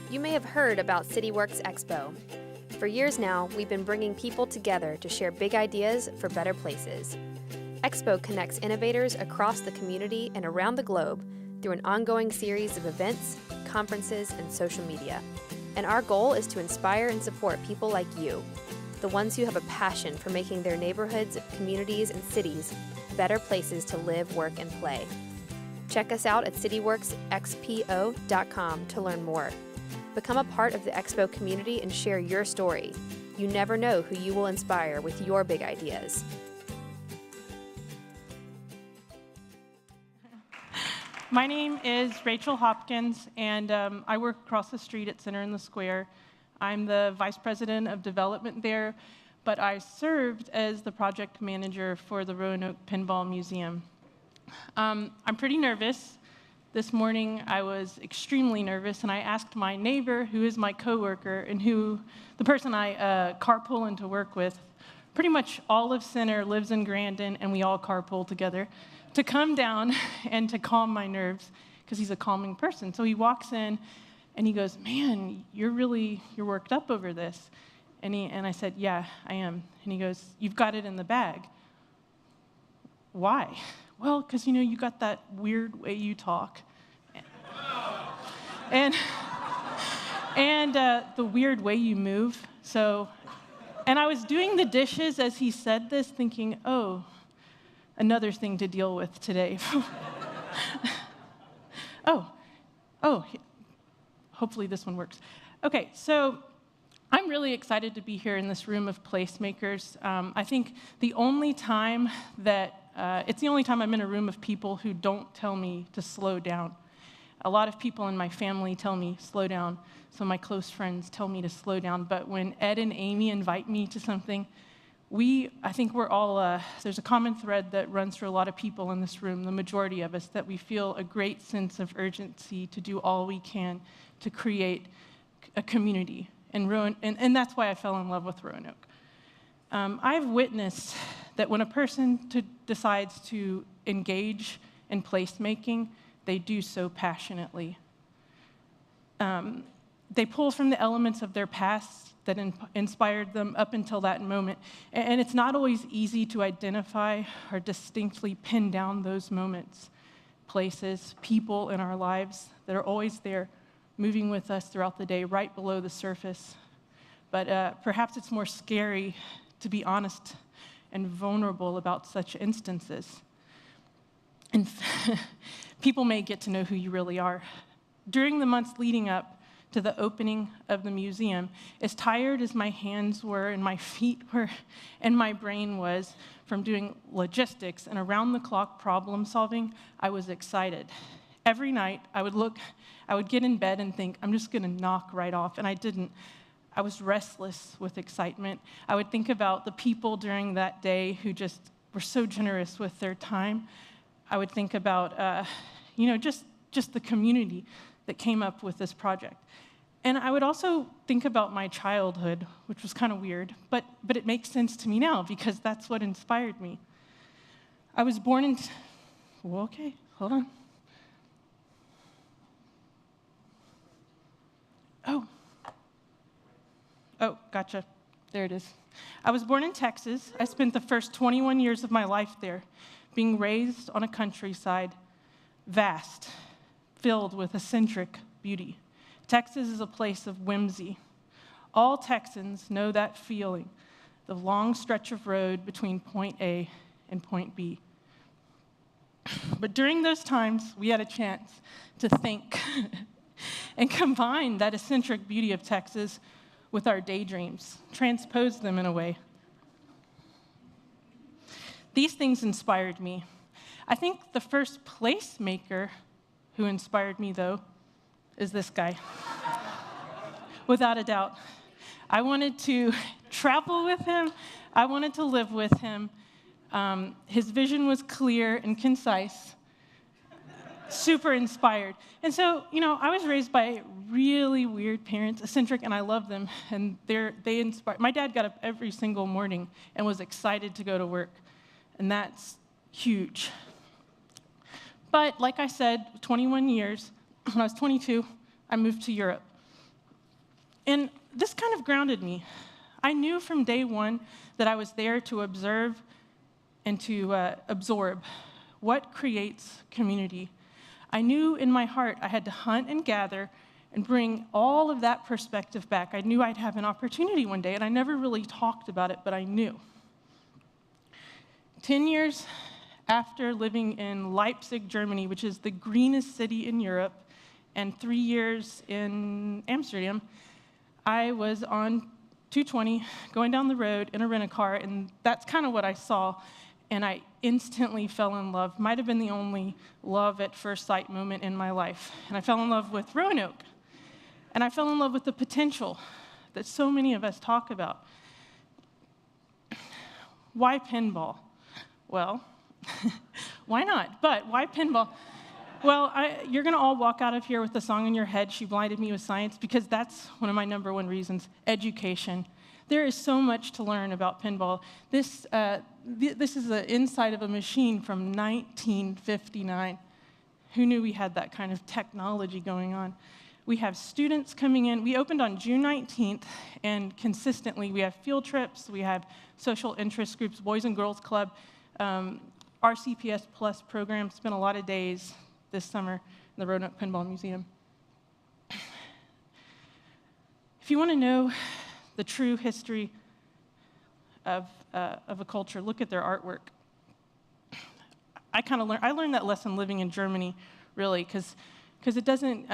You may have heard about CityWorks Expo. For years now, we've been bringing people together to share big ideas for better places. Expo connects innovators across the community and around the globe through an ongoing series of events, conferences, and social media. And our goal is to inspire and support people like you, the ones who have a passion for making their neighborhoods, communities, and cities better places to live, work, and play. Check us out at cityworksxpo.com to learn more. Become a part of the Expo community and share your story. You never know who you will inspire with your big ideas. My name is Rachel Hopkins, and I work across the street at Center in the Square. I'm the Vice President of Development there, but I served as the project manager for the Roanoke Pinball Museum. I'm pretty nervous. This morning, I was extremely nervous, and I asked my neighbor, who is my coworker, and the person I carpool into work with. Pretty much all of Center lives in Grandin, and we all carpool together, to come down and to calm my nerves, because he's a calming person. So he walks in, and he goes, "Man, you're worked up over this." And I said, "Yeah, I am." And he goes, "You've got it in the bag." "Why?" "Well, because, you got that weird way you talk. And the weird way you move." And I was doing the dishes as he said this, thinking, oh, another thing to deal with today. Hopefully this one works. Okay, so I'm really excited to be here in this room of placemakers. I think it's the only time I'm in a room of people who don't tell me to slow down. A lot of people in my family tell me, slow down. Some of my close friends tell me to slow down. But when Ed and Amy invite me to something, I think we're all, there's a common thread that runs through a lot of people in this room, the majority of us, that we feel a great sense of urgency to do all we can to create a community. And that's why I fell in love with Roanoke. I've witnessed that when a person decides to engage in placemaking, they do so passionately. They pull from the elements of their past that inspired them up until that moment. And it's not always easy to identify or distinctly pin down those moments, places, people in our lives that are always there, moving with us throughout the day, right below the surface. But perhaps it's more scary to be honest and vulnerable about such instances. And people may get to know who you really are. During the months leading up to the opening of the museum, as tired as my hands were and my feet were and my brain was from doing logistics and around-the-clock problem solving, I was excited. Every night, I would get in bed and think, I'm just gonna knock right off, and I didn't. I was restless with excitement. I would think about the people during that day who just were so generous with their time. I would think about, just the community that came up with this project. And I would also think about my childhood, which was kind of weird, but it makes sense to me now because that's what inspired me. I was born in, okay, hold on. Oh, gotcha, there it is. I was born in Texas. I spent the first 21 years of my life there, being raised on a countryside, vast, filled with eccentric beauty. Texas is a place of whimsy. All Texans know that feeling, the long stretch of road between point A and point B. But during those times, we had a chance to think and combine that eccentric beauty of Texas with our daydreams, transpose them in a way. These things inspired me. I think the first placemaker who inspired me, though, is this guy. Without a doubt. I wanted to travel with him. I wanted to live with him. His vision was clear and concise, super inspired. And so, I was raised by really weird parents, eccentric, and I love them. And they inspired. My dad got up every single morning and was excited to go to work. And that's huge. But like I said, 21 years, when I was 22, I moved to Europe. And this kind of grounded me. I knew from day one that I was there to observe and to absorb what creates community. I knew in my heart I had to hunt and gather and bring all of that perspective back. I knew I'd have an opportunity one day, and I never really talked about it, but I knew. 10 years after living in Leipzig, Germany, which is the greenest city in Europe, and 3 years in Amsterdam, I was on 220 going down the road in a rent-a-car, and that's kind of what I saw. And I instantly fell in love. Might have been the only love at first sight moment in my life. And I fell in love with Roanoke. And I fell in love with the potential that so many of us talk about. Why pinball? Well, why not? But why pinball? Well, you're going to all walk out of here with a song in your head, She Blinded Me with Science, because that's one of my number one reasons, education. There is so much to learn about pinball. This is the inside of a machine from 1959. Who knew we had that kind of technology going on? We have students coming in. We opened on June 19th, and consistently we have field trips, we have social interest groups, Boys and Girls Club, RCPS Plus program. Spent a lot of days this summer in the Roanoke Pinball Museum. If you want to know the true history of a culture, look at their artwork. I learned that lesson living in Germany, really, because it doesn't.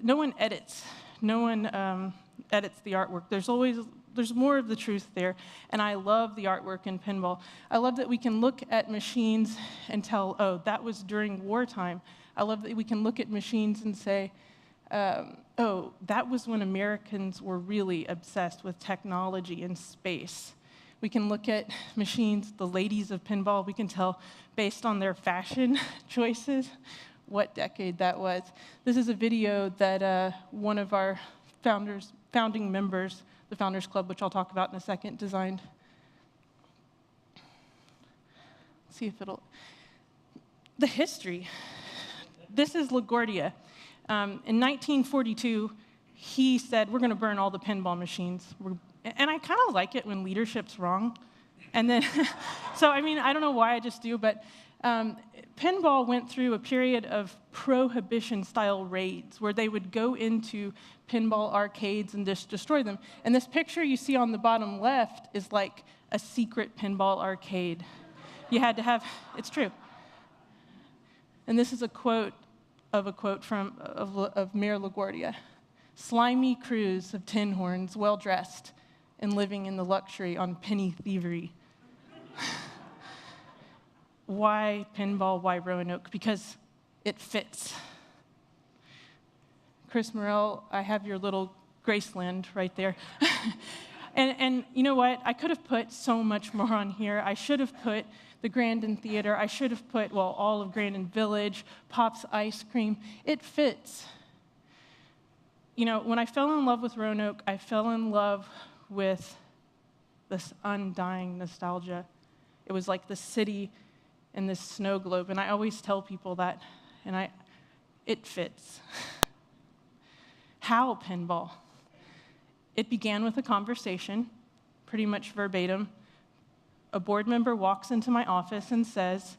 No one edits. No one edits the artwork. There's more of the truth there, and I love the artwork in pinball. I love that we can look at machines and tell, oh, that was during wartime. I love that we can look at machines and say, oh, that was when Americans were really obsessed with technology and space. We can look at machines, the ladies of pinball, we can tell based on their fashion choices what decade that was. This is a video that one of our founding members, the Founders Club, which I'll talk about in a second, designed. Let's see if it'll... The history. This is LaGuardia. In 1942, he said, we're going to burn all the pinball machines. And I kind of like it when leadership's wrong. And then, so I mean, I don't know why, I just do, but pinball went through a period of prohibition-style raids where they would go into pinball arcades and just destroy them. And this picture you see on the bottom left is like a secret pinball arcade. You had to have, it's true. And this is a quote of Mayor LaGuardia. Slimy crews of tin horns, well-dressed, and living in the luxury on penny thievery. Why pinball, why Roanoke? Because it fits. Chris Morrell, I have your little Graceland right there. and you know what? I could have put so much more on here. I should have put the Grandin Theater. I should have put, well, all of Grandin Village, Pop's Ice Cream. It fits. You know, when I fell in love with Roanoke, I fell in love with this undying nostalgia. It was like the city in this snow globe, and I always tell people that, and it fits. How pinball? It began with a conversation, pretty much verbatim. A board member walks into my office and says,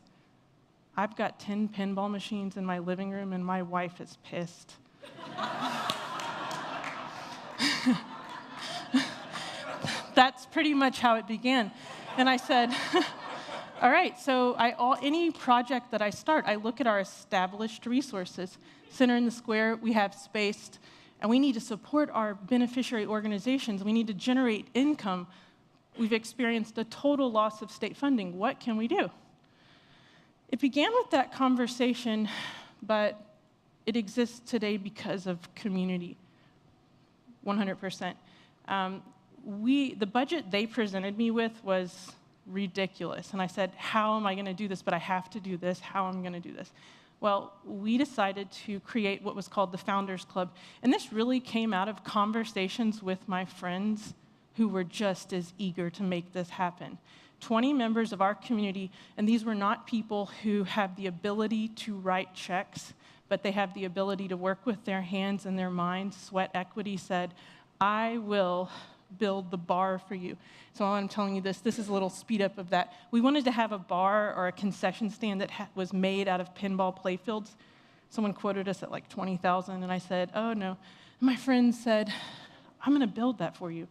I've got 10 pinball machines in my living room, and my wife is pissed. That's pretty much how it began. And I said, all right, so any project that I start, I look at our established resources. Center in the Square, we have spaced, and we need to support our beneficiary organizations. We need to generate income. We've experienced a total loss of state funding. What can we do? It began with that conversation, but it exists today because of community, 100%. The budget they presented me with was ridiculous. And I said, how am I going to do this? But I have to do this. How am I going to do this? Well, we decided to create what was called the Founders Club. And this really came out of conversations with my friends who were just as eager to make this happen. 20 members of our community, and these were not people who have the ability to write checks, but they have the ability to work with their hands and their minds. Sweat Equity said, I will build the bar for you. So while I'm telling you this is a little speed up of that. We wanted to have a bar or a concession stand that was made out of pinball playfields. Someone quoted us at like 20,000, and I said, oh no. And my friend said, I'm gonna build that for you.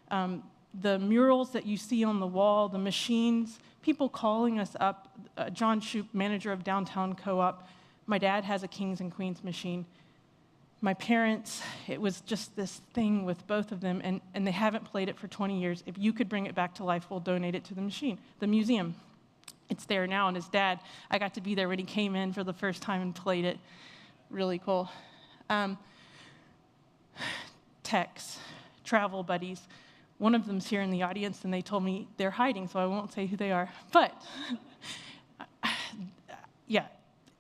The murals that you see on the wall, the machines, people calling us up, John Shoup, manager of Downtown Co-op, my dad has a Kings and Queens machine. My parents, it was just this thing with both of them, and they haven't played it for 20 years. If you could bring it back to life, we'll donate it to the museum. It's there now, and his dad, I got to be there when he came in for the first time and played it. Really cool. Techs, travel buddies. One of them's here in the audience, and they told me they're hiding, so I won't say who they are. But, yeah.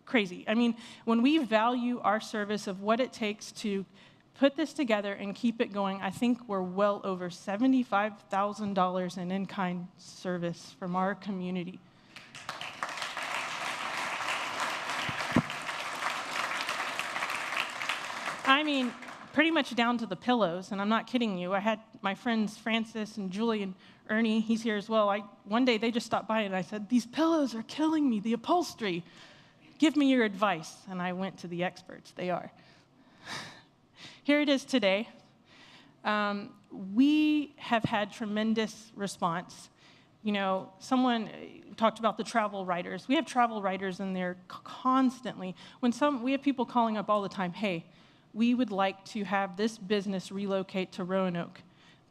Crazy. I mean, when we value our service of what it takes to put this together and keep it going, I think we're well over $75,000 in in-kind service from our community. I mean, pretty much down to the pillows, and I'm not kidding you. I had my friends Francis and Julie and Ernie, he's here as well. One day they just stopped by and I said, these pillows are killing me, the upholstery. Give me your advice. And I went to the experts. They are. Here it is today. We have had tremendous response. You know, someone talked about the travel writers. We have travel writers in there constantly. We have people calling up all the time, hey, we would like to have this business relocate to Roanoke.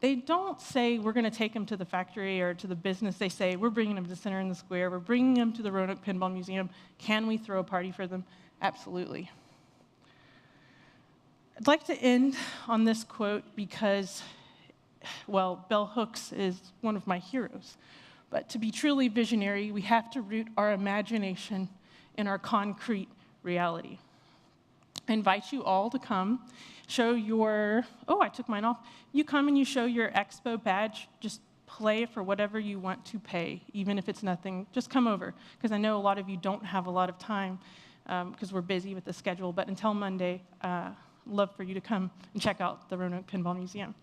They don't say we're going to take them to the factory or to the business. They say we're bringing them to Center in the Square. We're bringing them to the Roanoke Pinball Museum. Can we throw a party for them? Absolutely. I'd like to end on this quote because, well, Bell Hooks is one of my heroes. But to be truly visionary, we have to root our imagination in our concrete reality. I invite you all to come, show your, I took mine off. You come and you show your expo badge. Just play for whatever you want to pay, even if it's nothing. Just come over, because I know a lot of you don't have a lot of time because we're busy with the schedule. But until Monday, love for you to come and check out the Roanoke Pinball Museum.